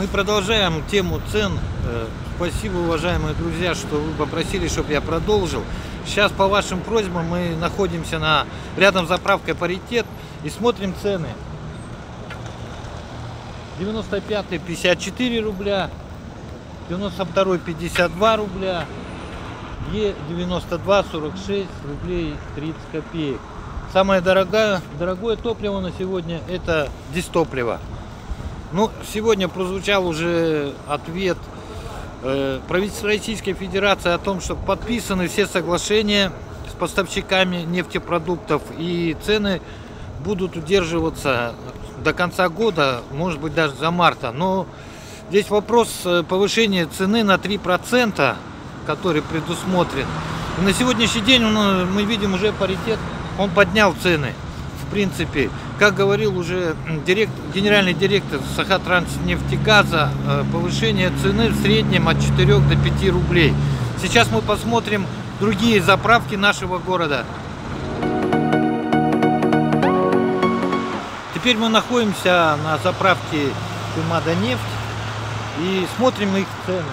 Мы продолжаем тему цен. Спасибо, уважаемые друзья, что вы попросили, чтобы я продолжил. Сейчас по вашим просьбам мы находимся рядом с заправкой «Паритет» и смотрим цены. 95-й 54 рубля, 92-й 52 рубля, Е92 46 рублей 30 копеек. Самое дорогое топливо на сегодня — это дистопливо. Ну, сегодня прозвучал уже ответ правительства Российской Федерации о том, что подписаны все соглашения с поставщиками нефтепродуктов, и цены будут удерживаться до конца года, может быть даже за марта. Но здесь вопрос повышения цены на 3%, который предусмотрен. И на сегодняшний день мы видим уже «Паритет», он поднял цены. В принципе, как говорил уже генеральный директор Сахатранснефтегаза, повышение цены в среднем от 4 до 5 рублей. Сейчас мы посмотрим другие заправки нашего города. Теперь мы находимся на заправке «Пимада-нефть» и смотрим их цены.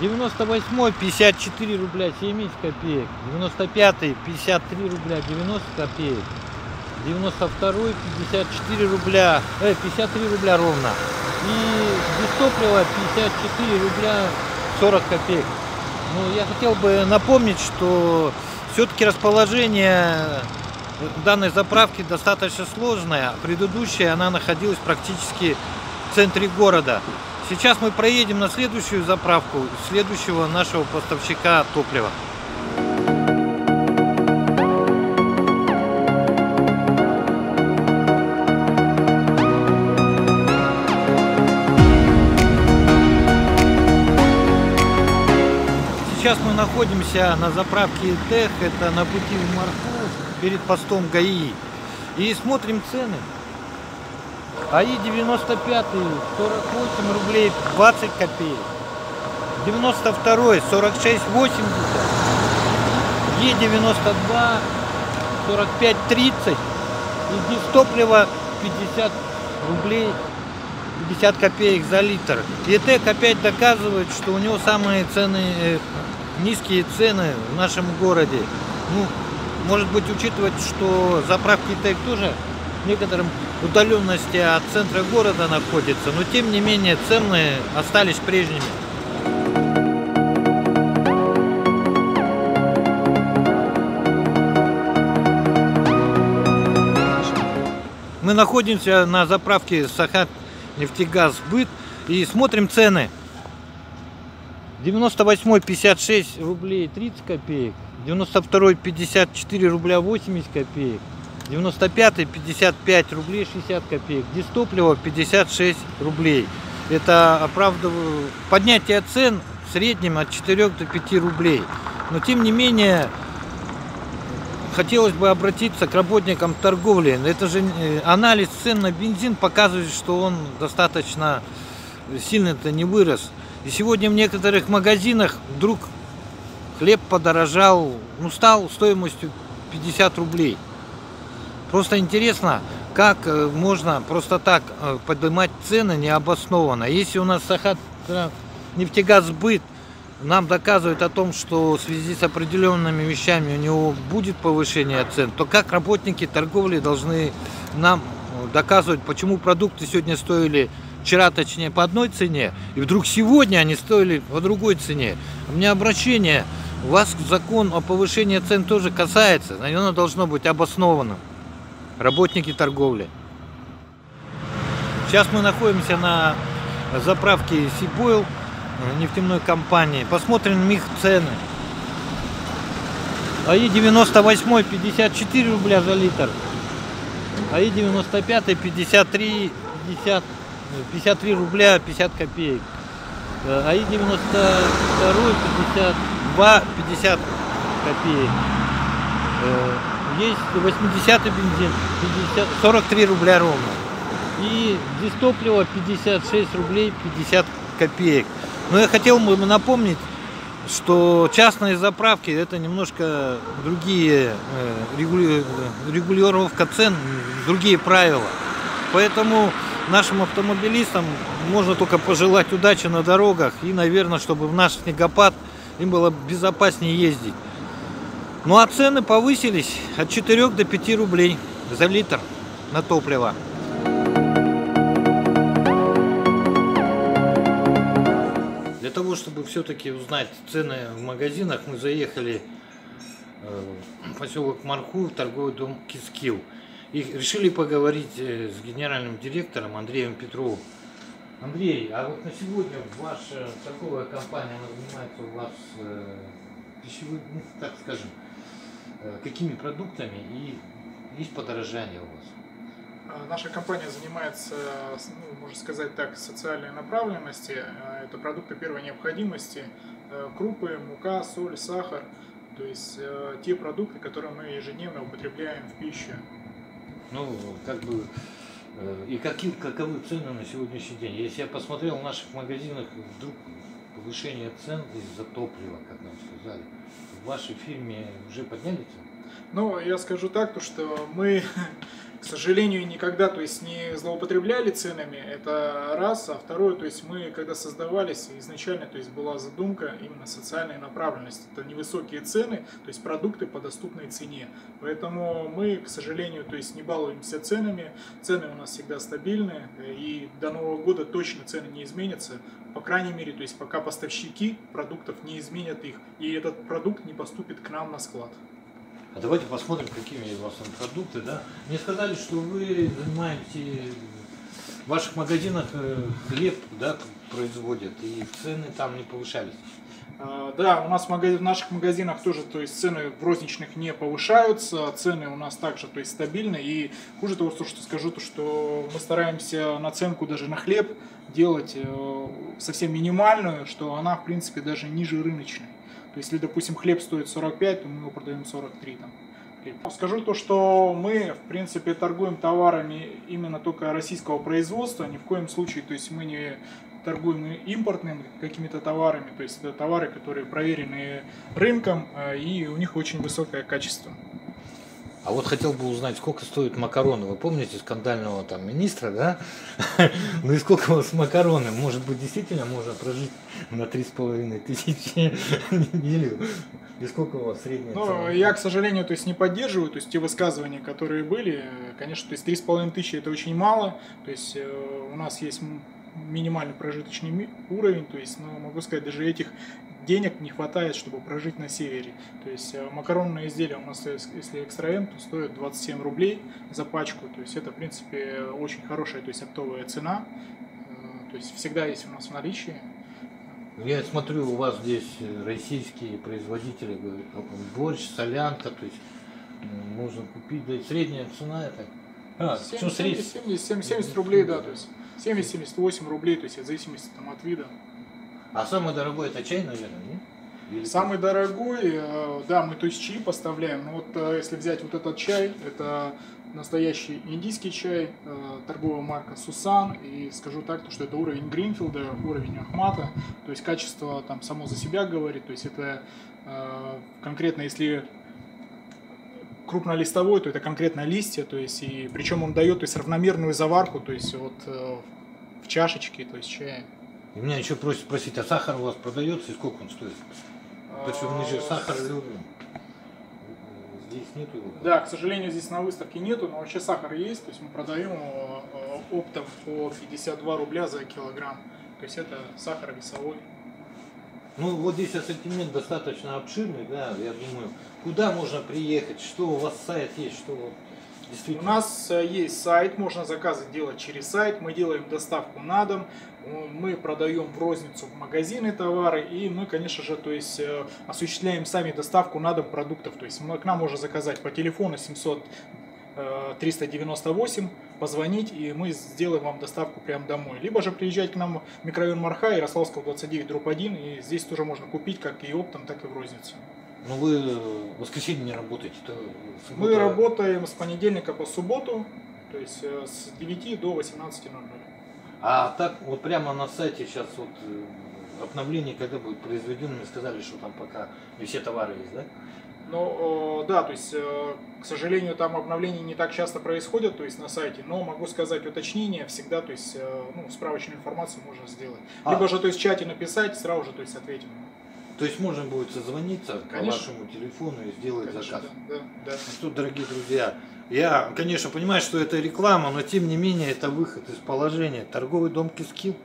98-й 54 рубля 70 копеек, 95-й 53 рубля 90 копеек, 92-й 53 рубля, 53 рубля ровно, и дистопливо 54 рубля 40 копеек. Ну, я хотел бы напомнить, что все-таки расположение данной заправки достаточно сложное. Предыдущая она находилась практически в центре города. Сейчас мы проедем на следующую заправку следующего нашего поставщика топлива. Сейчас мы находимся на заправке ТЭХ, это на пути в Марфу, перед постом ГАИ, и смотрим цены. АИ-95 48 рублей 20 копеек, 92-й 46,80, Е92 45,30 и дистопливо 50 рублей 50 копеек за литр. И ТЭК опять доказывает, что у него самые низкие цены в нашем городе. Ну, может быть, учитывать, что заправки ТЭК тоже в некотором удаленности от центра города находится, но тем не менее цены остались прежними. Мы находимся на заправке Сахатнефтегазбыт и смотрим цены. 98-й 56 рублей 30 копеек, 92-й 54 рубля 80 копеек, 95-й 55 рублей 60 копеек, дистопливо 56 рублей. Это оправдывает поднятие цен в среднем от 4 до 5 рублей. Но тем не менее хотелось бы обратиться к работникам торговли. Это же анализ цен на бензин показывает, что он достаточно сильно-то не вырос. И сегодня в некоторых магазинах вдруг хлеб подорожал, стал стоимостью 50 рублей. Просто интересно, как можно просто так поднимать цены необоснованно. Если у нас Сахатнефтегазбыт нам доказывает о том, что в связи с определенными вещами у него будет повышение цен, то как работники торговли должны нам доказывать, почему продукты сегодня стоили вчера, точнее, по одной цене, и вдруг сегодня они стоили по другой цене. У меня обращение, вас закон о повышении цен тоже касается, оно должно быть обоснованным. Работники торговли. Сейчас мы находимся на заправке Сибойл нефтяной компании. Посмотрим их цены. АИ-98 54 рубля за литр, АИ-95 53 рубля 50 копеек, АИ-92 52 50 копеек. Есть 80-й бензин 43 рубля ровно. И дистопливо 56 рублей 50 копеек. Но я хотел бы напомнить, что частные заправки — это немножко другие регулировка цен, другие правила. Поэтому нашим автомобилистам можно только пожелать удачи на дорогах и, наверное, чтобы в наш снегопад им было безопаснее ездить. Ну а цены повысились от 4 до 5 рублей за литр на топливо. Для того, чтобы все-таки узнать цены в магазинах, мы заехали в поселок Марху, в торговый дом Кискил. И решили поговорить с генеральным директором Андреем Петровым. Андрей, а вот на сегодня ваша торговая компания, она занимается у вас пищевым, ну, так скажем, какими продуктами и есть подорожание у вас? Наша компания занимается, ну, можно сказать так, социальной направленности. Это продукты первой необходимости, крупы, мука, соль, сахар. То есть те продукты, которые мы ежедневно употребляем в пищу. Ну, как бы, и каковы цены на сегодняшний день? Если я посмотрел в наших магазинах, вдруг повышение цен из-за топлива, как нам сказали, в вашей фирме уже подняли цены? Ну, я скажу так, то, что мы, к сожалению, никогда, то есть, не злоупотребляли ценами, это раз, а второе, то есть, мы, когда создавались, изначально, то есть, была задумка именно социальной направленности, это невысокие цены, то есть, продукты по доступной цене, поэтому мы, к сожалению, то есть, не балуемся ценами, цены у нас всегда стабильны, и до Нового года точно цены не изменятся, по крайней мере, то есть, пока поставщики продуктов не изменят их, и этот продукт не поступит к нам на склад. А давайте посмотрим, какими у вас там продукты, да? Мне сказали, что вы занимаете в ваших магазинах хлеб, да, производят, и цены там не повышались. Да, у нас в наших магазинах тоже, то есть цены в розничных не повышаются, цены у нас также, то есть стабильны. И хуже того, что скажу, то что мы стараемся наценку даже на хлеб делать совсем минимальную, что она в принципе даже ниже рыночной. То есть, если, допустим, хлеб стоит 45, то мы его продаем 43. Там. Скажу то, что мы, в принципе, торгуем товарами именно только российского производства, ни в коем случае, то есть мы не торгуем импортными какими-то товарами, то есть это товары, которые проверены рынком, и у них очень высокое качество. А вот хотел бы узнать, сколько стоят макароны. Вы помните скандального там министра, да? Ну и сколько у вас макароны? Может быть, действительно можно прожить на 3500 неделю? И сколько у вас средняя цена? Ну, я, к сожалению, то есть не поддерживаю, то есть те высказывания, которые были, конечно, то есть 3500 это очень мало, то есть у нас есть минимальный прожиточный уровень, то есть, ну, могу сказать, даже этих денег не хватает, чтобы прожить на севере. То есть макаронные изделия у нас, если экстра-М, то стоят 27 рублей за пачку. То есть это, в принципе, очень хорошая, то есть оптовая цена. То есть всегда есть у нас в наличии. Я смотрю, у вас здесь российские производители, борщ, солянка, то есть можно купить, да и средняя цена это... 70 рублей, да, то есть 70-78 рублей, то есть в зависимости там, от вида. А самый дорогой это чай, наверное, нет? Или самый дорогой, да, мы то есть чаи поставляем, но вот если взять вот этот чай, это настоящий индийский чай, торговая марка Сусан, и скажу так, что это уровень Гринфилда, уровень Ахмата, то есть качество там само за себя говорит, то есть это конкретно если крупнолистовой, то это конкретно листья, то есть и причем он дает, то есть равномерную заварку, то есть вот в чашечке, то есть чая. И меня еще просят спросить, а сахар у вас продается и сколько он стоит? Причем мы же сахар любим. Здесь нету его? Да, к сожалению, здесь на выставке нету, но вообще сахар есть, то есть мы продаем его оптом по 52 рубля за килограмм. То есть это сахар весовой. Ну вот здесь ассортимент достаточно обширный, да, я думаю, куда можно приехать, что у вас сайт есть, что вот действительно... У нас есть сайт, можно заказы делать через сайт, мы делаем доставку на дом, мы продаем в розницу в магазины товары, и мы, конечно же, то есть осуществляем сами доставку на дом продуктов, то есть к нам можно заказать по телефону 700 398, позвонить, и мы сделаем вам доставку прямо домой. Либо же приезжать к нам в микрорайон Марха, Ярославского 29/1, и здесь тоже можно купить как и оптом, так и в розницу. Ну вы в воскресенье не работаете? То суббота... Мы работаем с понедельника по субботу, то есть с 9 до 18:00. А так вот прямо на сайте сейчас вот обновление, когда будет произведено, мне сказали, что там пока не все товары есть, да? Но да, то есть, к сожалению, там обновления не так часто происходят, то есть на сайте, но могу сказать уточнение всегда, то есть, ну, справочную информацию можно сделать. Либо же, то есть, в чате написать, сразу же, то есть, ответим. То есть можно будет созвониться по вашему телефону и сделать заказ. Да. Ну что, дорогие друзья, я, конечно, понимаю, что это реклама, но тем не менее это выход из положения. Торговый дом Кискил.